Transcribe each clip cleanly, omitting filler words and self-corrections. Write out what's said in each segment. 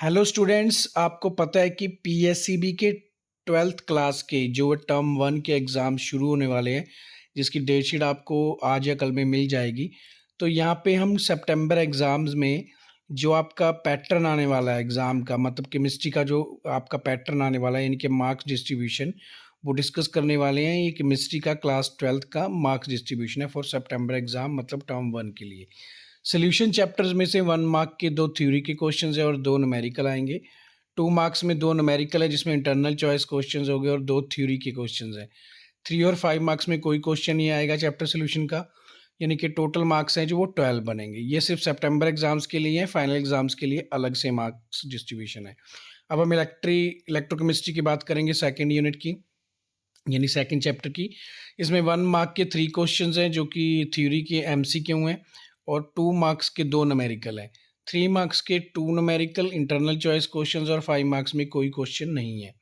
Hello students, आपको पता है कि पीएससीबी के 12th क्लास के जो टर्म 1 के एग्ज़ाम शुरू होने वाले हैं, जिसकी डेट शीट आपको आज या कल में मिल जाएगी। तो यहाँ पे हम सितंबर एग्ज़ाम्स में जो आपका पैटर्न आने वाला है एग्ज़ाम का, मतलब केमिस्ट्री का जो आपका पैटर्न आने वाला है, यानी कि मार्क्स डिस्ट्रीब्यूशन, वो डिस्कस करने वाले हैं। ये केमिस्ट्री का क्लास 12th का मार्क्स डिस्ट्रीब्यूशन है फॉर सितंबर एग्ज़ाम, मतलब टर्म 1 के लिए। सॉल्यूशन चैप्टर्स में से 1 मार्क के 2 थ्योरी के क्वेश्चंस है और 2 न्यूमेरिकल आएंगे। 2 मार्क्स में 2 न्यूमेरिकल है जिसमें इंटरनल चॉइस क्वेश्चंस हो गए और 2 थ्योरी के क्वेश्चंस हैं। 3 और 5 मार्क्स में कोई क्वेश्चन नहीं आएगा चैप्टर सॉल्यूशन का, यानी कि टोटल मार्क्स हैं जो वो 12 बनेंगे। ये सिर्फ सितंबर एग्जाम्स के लिए है, फाइनल एग्जाम्स के लिए अलग से मार्क्स डिस्ट्रीब्यूशन है। अब हम इलेक्ट्रोकेमिस्ट्री की बात करेंगे सेकेंड यूनिट की, यानी सेकंड चैप्टर की। इसमें 1 मार्क के 3 क्वेश्चंस हैं जो कि थ्योरी के एमसीक्यू हैं और 2 मार्क्स के 2 न्यूमेरिकल हैं। 3 मार्क्स के 2 न्यूमेरिकल इंटरनल चॉइस क्वेश्चंस और 5 मार्क्स में कोई क्वेश्चन नहीं है।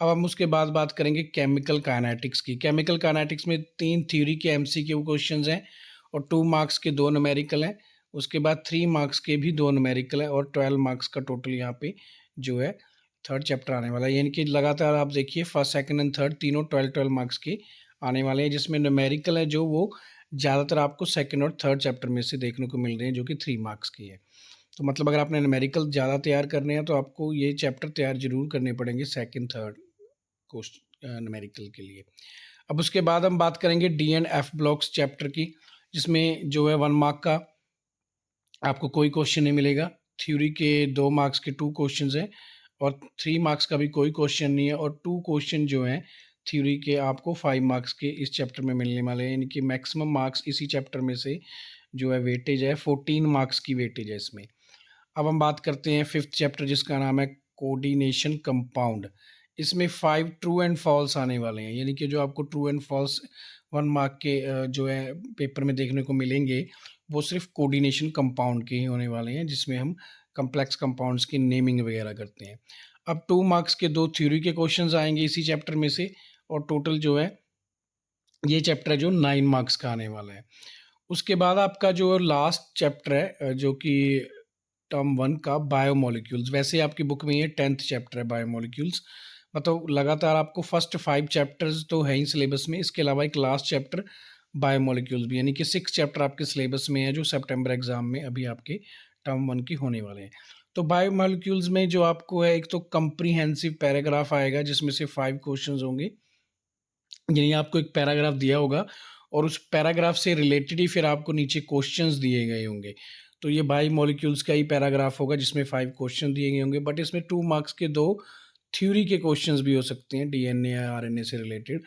अब हम उसके बाद बात करेंगे केमिकल काइनेटिक्स की। केमिकल काइनेटिक्स में 3 थ्योरी के एमसीक्यू क्वेश्चंस हैं और 2 मार्क्स के 2 न्यूमेरिकल हैं। उसके बाद 3 मार्क्स के भी 2 न्यूमेरिकल हैं और 12 मार्क्स का टोटल यहाँ पे जो है थर्ड चैप्टर आने वाला है। यानी कि लगातार आप देखिए फर्स्ट सेकंड एंड थर्ड तीनों 12 मार्क्स के आने वाले हैं, जिसमें न्यूमेरिकल है जो वो ज़्यादातर आपको सेकंड और थर्ड चैप्टर में से देखने को मिल रहे हैं, जो कि 3 मार्क्स की है। तो मतलब अगर आपने न्यूमेरिकल ज़्यादा तैयार करने हैं तो आपको ये चैप्टर तैयार जरूर करने पड़ेंगे सेकंड थर्ड क्वेश्चन न्यूमेरिकल के लिए। अब उसके बाद हम बात करेंगे D and F blocks chapter की, जिसमें जो है 1 मार्क का आपको कोई क्वेश्चन नहीं मिलेगा। थ्योरी के 2 मार्क्स के 2 क्वेश्चंस हैं और 3 मार्क्स का भी कोई क्वेश्चन नहीं है और 2 क्वेश्चन जो हैं थ्योरी के आपको 5 मार्क्स के इस चैप्टर में मिलने वाले हैं। यानी कि मैक्सिमम मार्क्स इसी चैप्टर में से जो है वेटेज है 14 मार्क्स की वेटेज है इसमें। अब हम बात करते हैं 5th चैप्टर जिसका नाम है कोऑर्डिनेशन कंपाउंड। इसमें 5 ट्रू एंड फॉल्स आने वाले हैं, यानी कि जो आपको ट्रू एंड फॉल्स 1 मार्क के जो है पेपर में देखने को मिलेंगे वो सिर्फ कोऑर्डिनेशन कंपाउंड के ही होने वाले हैं, जिसमें हम कम्प्लेक्स कंपाउंड्स की नेमिंग वगैरह करते हैं। अब 2 मार्क्स के 2 थ्योरी के क्वेश्चंस आएंगे इसी चैप्टर में से और टोटल जो है ये चैप्टर है जो 9 मार्क्स का आने वाला है। उसके बाद आपका जो लास्ट चैप्टर है जो कि टर्म 1 का बायोमोलिक्यूल्स। वैसे आपकी बुक में ये 10th चैप्टर है बायोमोलिक्यूल्स। मतलब लगातार आपको फर्स्ट 5 चैप्टर्स तो है ही सिलेबस में, इसके अलावा एक लास्ट चैप्टर बायोमोलिक्यूल्स भी, यानी कि 6 चैप्टर आपके सिलेबस में है जो सितंबर एग्जाम में अभी आपके टर्म 1 की होने वाले हैं। तो बायोमोलिक्यूल्स में जो आपको है, एक तो कंप्रीहेंसिव पैराग्राफ आएगा जिसमें से 5 क्वेश्चंस होंगे। यानी आपको एक पैराग्राफ दिया होगा और उस पैराग्राफ से रिलेटेड ही फिर आपको नीचे क्वेश्चंस दिए गए होंगे। तो ये बाई मॉलिक्यूल्स का ही पैराग्राफ होगा जिसमें 5 क्वेश्चन दिए गए होंगे, बट इसमें 2 मार्क्स के 2 थ्योरी के क्वेश्चंस भी हो सकते हैं डीएनए या आरएनए से रिलेटेड।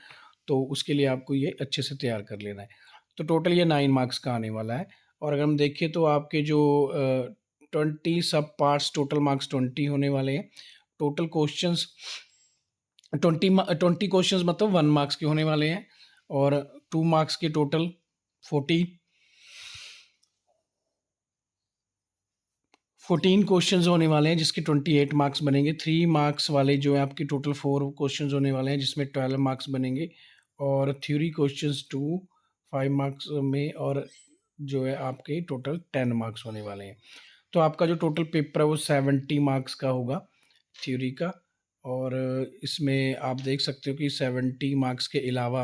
तो उसके लिए आपको ये अच्छे से तैयार कर लेना है। तो टोटल ये 9 मार्क्स का आने वाला है। और अगर हम देखें तो आपके जो 20 सब पार्ट्स, टोटल मार्क्स 20 होने वाले हैं। टोटल क्वेश्चंस 20 क्वेश्चंस मतलब 1 मार्क्स के होने वाले हैं और 2 मार्क्स के टोटल 14 क्वेश्चंस होने वाले हैं जिसके 28 मार्क्स बनेंगे। 3 मार्क्स वाले जो है आपके टोटल 4 क्वेश्चंस होने वाले हैं जिसमें 12 मार्क्स बनेंगे और थ्योरी क्वेश्चंस 2 5 मार्क्स में और जो है आपके टोटल 10 मार्क्स होने वाले हैं। तो आपका जो टोटल पेपर है वो 70 मार्क्स का होगा थ्योरी का। और इसमें आप देख सकते हो कि 70 मार्क्स के अलावा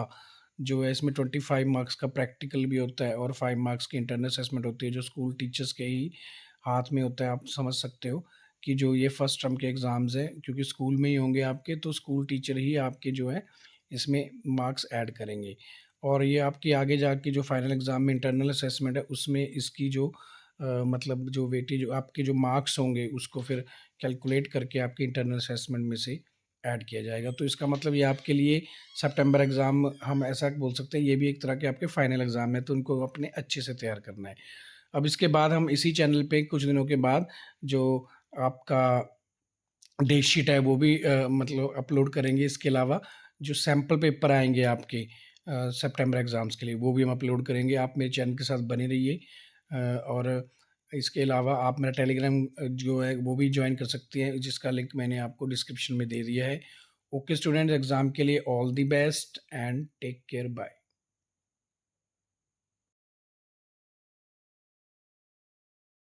जो है इसमें 25 मार्क्स का प्रैक्टिकल भी होता है और 5 मार्क्स की इंटरनल असेसमेंट होती है जो स्कूल टीचर्स के ही हाथ में होता है। आप समझ सकते हो कि जो ये फर्स्ट टर्म के एग्ज़ाम्स हैं, क्योंकि स्कूल में ही होंगे आपके, तो स्कूल टीचर ही आपके जो है इसमें मार्क्स ऐड करेंगे। और ये आपकी आगे जाके जो फाइनल एग्ज़ाम में इंटरनल असेसमेंट है उसमें इसकी जो मतलब जो वेटेज जो आपके जो मार्क्स होंगे उसको फिर कैलकुलेट करके आपके इंटरनल असेसमेंट में से ऐड किया जाएगा। तो इसका मतलब ये आपके लिए सितंबर एग्ज़ाम, हम ऐसा बोल सकते हैं, ये भी एक तरह के आपके फाइनल एग्ज़ाम है, तो उनको अपने अच्छे से तैयार करना है। अब इसके बाद हम इसी चैनल पे कुछ दिनों के बाद जो आपका डेट शीट है वो भी मतलब अपलोड करेंगे। इसके अलावा जो सैम्पल पेपर आएंगे आपके सितंबर एग्ज़ाम्स के लिए वो भी हम अपलोड करेंगे। आप मेरे चैनल के साथ बने रहिए। और इसके अलावा आप मेरा टेलीग्राम जो है वो भी ज्वाइन कर सकते हैं, जिसका लिंक मैंने आपको डिस्क्रिप्शन में दे दिया है। ओके स्टूडेंट, एग्ज़ाम के लिए all the best and take care, bye.